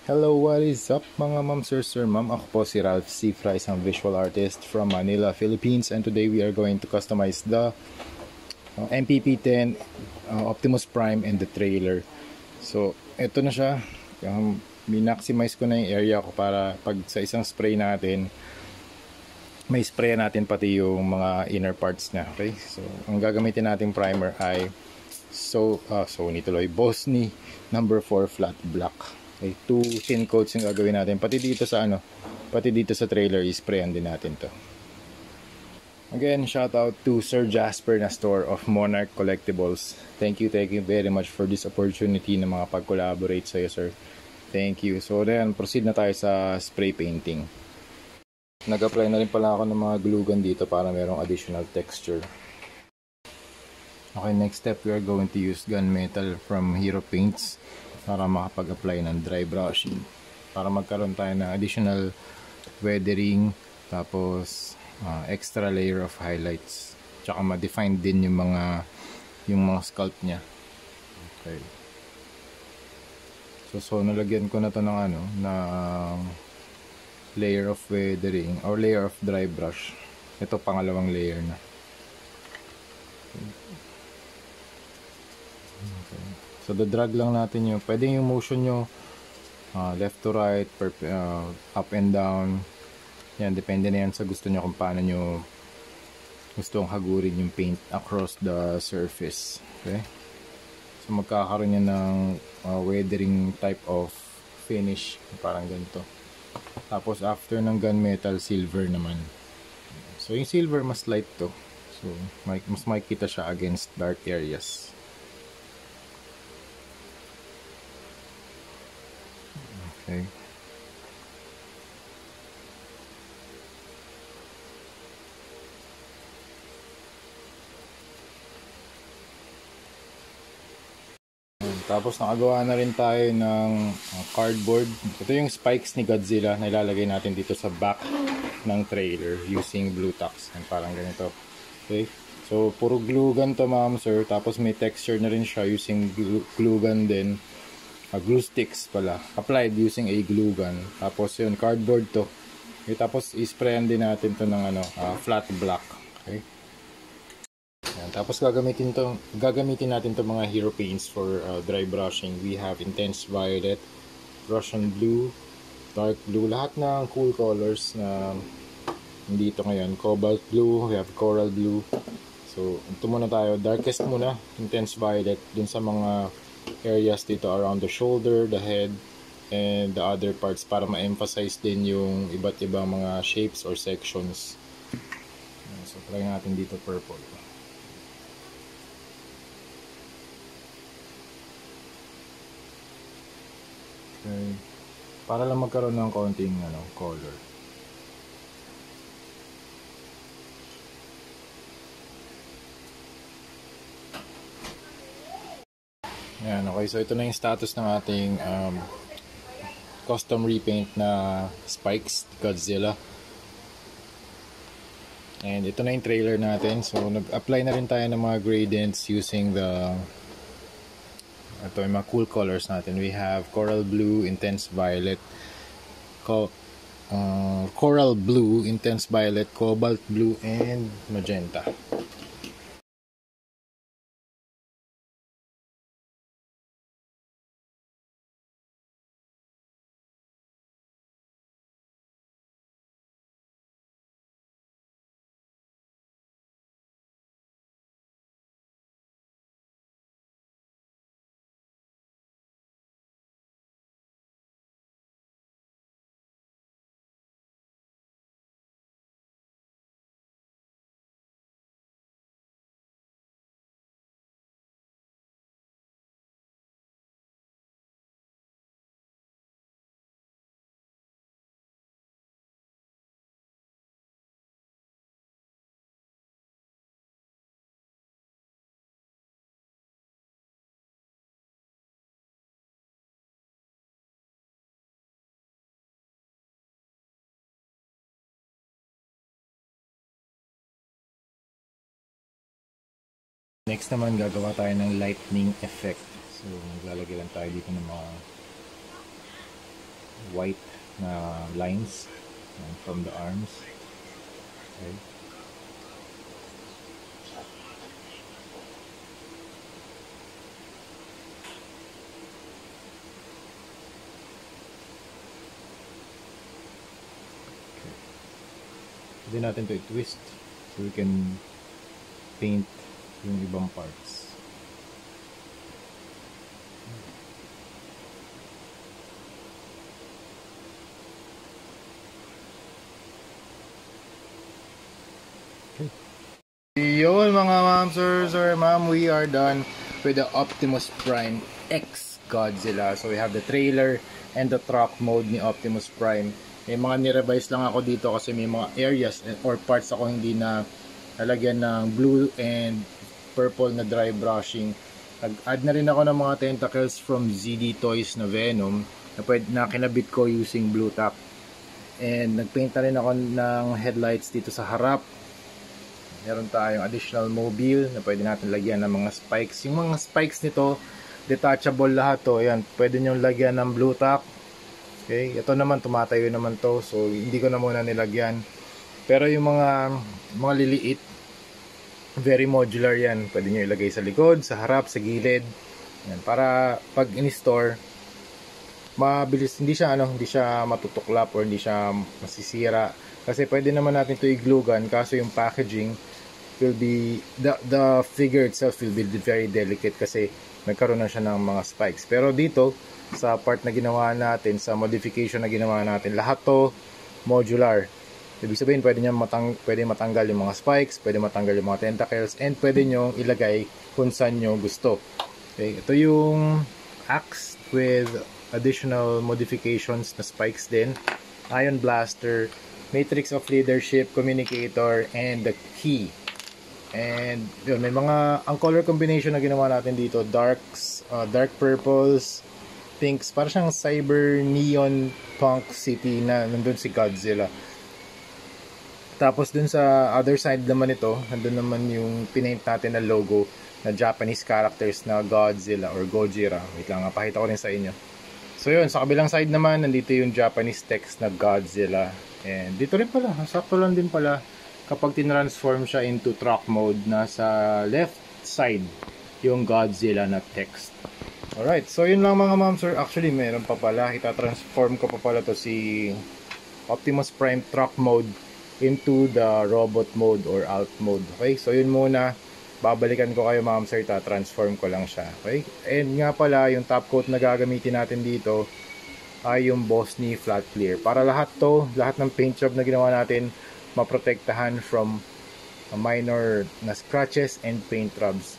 Hello, what is up mga ma'am, sir, ma'am? Ako po si Ralph C. Fry, isang visual artist from Manila, Philippines. And today we are going to customize the MPP-10 Optimus Prime and the trailer. So, ito na siya. Minaximize ko na yung area ko para pag sa isang spray natin, may spray natin pati yung mga inner parts niya. Okay? So, ang gagamitin nating primer ay Sony tuloy, Bosny number 4 flat black. Okay, 2 thin coats yung gagawin natin. Pati dito sa trailer, isprayan din natin to. Again, shout out to Sir Jasper Nastor of Monarch Collectibles. Thank you very much for this opportunity na makapag-collaborate sa'yo, sir. Thank you. So then, proceed na tayo sa spray painting. Nag-apply na rin pala ako ng mga glue gun dito para merong additional texture. Okay, next step, we are going to use gunmetal from Hero Paints para makapag-apply ng dry brushing, para magkaroon tayo ng additional weathering, tapos extra layer of highlights, tsaka ma-define din yung mga sculpt nya. Okay, so nalagyan ko na to ng layer of weathering or layer of dry brush. Ito pangalawang layer na. Okay. So, drag lang natin yung, pwede yung motion nyo left to right, up and down. Yan, depende na yan sa gusto nyo kung paano nyo gustong hagurin yung paint across the surface. Okay? So, magkakaroon yan ng weathering type of finish, parang ganito. Tapos, after ng gunmetal, silver naman. So, yung silver mas light to. So, mas makikita siya against dark areas. Okay. Tapos nakagawa na rin tayo ng cardboard. Ito yung spikes ni Godzilla na ilalagay natin dito sa back ng trailer using blue tacks. Parang ganito. Okay. So puro glue gun to, ma'am, sir. Tapos may texture na rin siya using glue gun din. Glue sticks pala, applied using a glue gun. Tapos yun, cardboard to. Okay, tapos isprayan din natin to ng flat black. Okay. Yan, tapos gagamitin natin to mga Hero Paints for dry brushing. We have intense violet, Russian blue, dark blue, lahat ng cool colors na dito ngayon. Cobalt blue, we have coral blue. So ito muna tayo, darkest muna, intense violet dun sa mga areas dito around the shoulder, the head, and the other parts para ma-emphasize din yung iba't ibang mga shapes or sections. So try natin dito purple. Okay. Para lang magkaroon ng konting color. Yan, okay. So ito na yung status ng ating custom repaint na spikes Godzilla. And ito na yung trailer natin. So nag-apply na rin tayo ng mga gradients using ito yung mga cool colors natin. We have coral blue, intense violet, coral blue, intense violet, cobalt blue, and magenta. Next naman, gagawa tayo ng lightning effect. So, maglalagay lang tayo dito ng mga white na lines from the arms. Okay. Pwede natin to i-twist so we can paint yung ibang parts. Okay. Yun mga ma'am, sir, ma'am, we are done with the Optimus Prime X Godzilla. So we have the trailer and the truck mode ni Optimus Prime. May mga nirevise lang ako dito kasi may mga areas or parts ako hindi na nalagyan ng blue and purple na dry brushing. Nag-add na rin ako ng mga tentacles from ZD Toys na Venom na kinabit ko using blue tack. And nagpaint na rin ako ng headlights dito sa harap. Meron tayong additional mobile na pwede natin lagyan ng mga spikes. Yung mga spikes nito, detachable lahat to. Ayan, pwede nyo lagyan ng blue tack. Okay, ito naman tumatayo naman to. So hindi ko na muna nilagyan. Pero yung mga liliit, very modular yan. Pwede nyo ilagay sa likod, sa harap, sa gilid. Yan, para pag in-store, mabilis, hindi siya matutuklap or hindi siya masisira. Kasi pwede naman natin ito i-glue gun, kaso yung packaging will be, the figure itself will be very delicate kasi nagkaroon na siya ng mga spikes. Pero dito, sa part na ginawa natin, sa modification na ginawa natin, lahat to modular. Ibig sabihin, pwede matanggal yung mga spikes, pwede matanggal yung mga tentacles, and pwede nyo ilagay kung saan nyo gusto. Okay, ito yung axe with additional modifications na spikes din. Ion blaster, matrix of leadership, communicator, and the key. And yun, may mga, ang color combination na ginawa natin dito, dark purples, pinks, para siyang cyber neon punk city na nandun si Godzilla. Tapos dun sa other side naman ito, nandun naman yung pinaint natin na logo na Japanese characters na Godzilla or Gojira. Wait lang, pakita ko rin sa inyo. So yun, sa kabilang side naman, nandito yung Japanese text na Godzilla. And dito rin pala, sakto lang din pala kapag tinransform siya into truck mode, na sa left side yung Godzilla na text. Alright, so yun lang mga ma'am sir. Actually, meron pa pala. Ita-transform ko pa pala to si Optimus Prime truck mode into the robot mode or alt mode. Okay, so yun muna. Babalikan ko kayo ma'am sir, transform ko lang siya. Okay, and nga pala yung top coat na gagamitin natin dito ay yung Boss-Knee Flat Clear, para lahat ng paint job na ginawa natin maprotektahan from minor na scratches and paint rubs.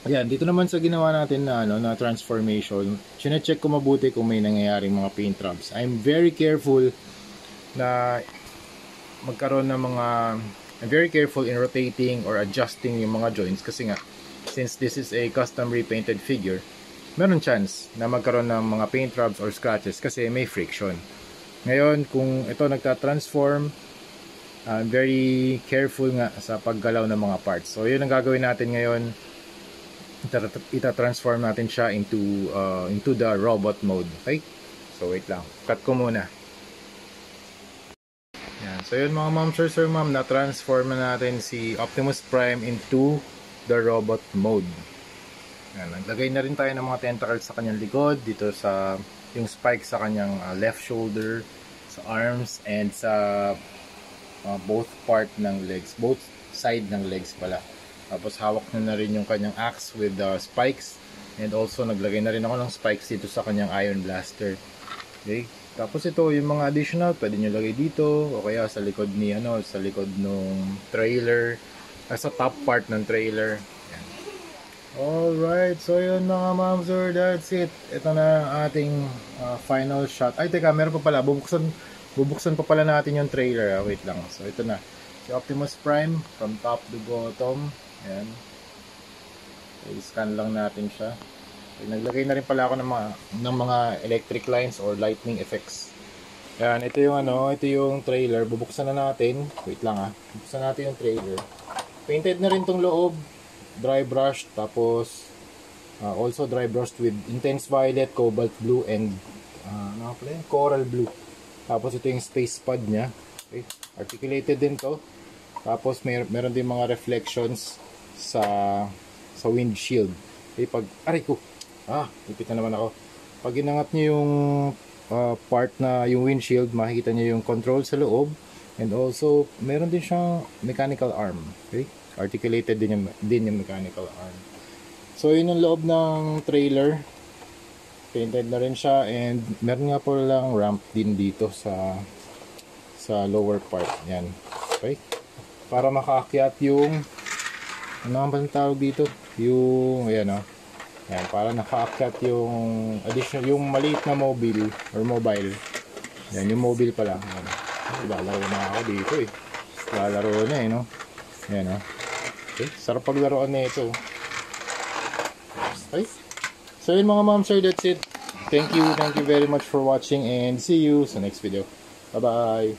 Ayan, dito naman sa ginawa natin na na transformation, chine-check ko mabuti kung may nangyayaring mga paint rubs. I'm very careful na magkaroon ng mga, I'm very careful in rotating or adjusting yung mga joints kasi nga, since this is a custom repainted figure, meron chance na magkaroon ng mga paint rubs or scratches kasi may friction. Ngayon, kung ito nagta-transform, I'm very careful nga sa paggalaw ng mga parts. So yun ang gagawin natin ngayon. Ita-transform natin siya into the robot mode. Okay? So wait lang, cut ko muna. Yan. So yun mga ma'am, sir, ma'am, na-transform na natin si Optimus Prime into the robot mode. Yan. Naglagay na rin tayo ng mga tentacles sa kanyang likod, dito sa yung spike sa kanyang left shoulder, sa arms, and sa both part ng legs, both side ng legs pala. Tapos hawak na rin yung kanyang axe with the spikes, and also naglagay na rin ako ng spikes dito sa kanyang ion blaster. Okay? Tapos ito, yung mga additional, pwede nyo lagay dito, o kaya sa likod ni, sa likod ng trailer, sa top part ng trailer. Yan. Alright, so yun mga ma'am sir, that's it. Ito na ating final shot. Ay, teka, meron pa pala, bubuksan pa pala natin yung trailer. Wait lang, so ito na. Si Optimus Prime, from top to bottom. Yan. I-scan lang natin siya. Naglagay na rin pala ako ng mga electric lines or lightning effects. Yan, ito yung trailer. Bubuksan na natin. Wait lang bubuksan natin yung trailer. Painted na rin tong loob. Dry brush, tapos also dry brushed with intense violet, cobalt blue, and Ano pala yun? Coral blue. Tapos ito yung space pod niya. Okay. Articulated din to. Tapos meron din mga reflections sa windshield. Okay, pag aray ko. Ipit na naman ako. Pag inangat niyo yung part na yung windshield, makikita niyo yung control sa loob. And also, meron din siyang mechanical arm. Okay? Articulated din yung mechanical arm. So, yun yung loob ng trailer. Painted na rin siya. And meron nga po lang ramp din dito sa lower part. Yan. Okay? Para makaakyat yung ano ang tawag dito? Yung, ayan o. Yan, para nakaakyat yung additional, yung maliit na mobile. Yan, yung mobile pala. Yan. Lalaro na ako dito eh. Lalaro na eh, no? Yan o. Okay, sarap paglaruan na ito. Okay. So yun mga ma'am sir, that's it. Thank you very much for watching and see you sa next video. Bye bye.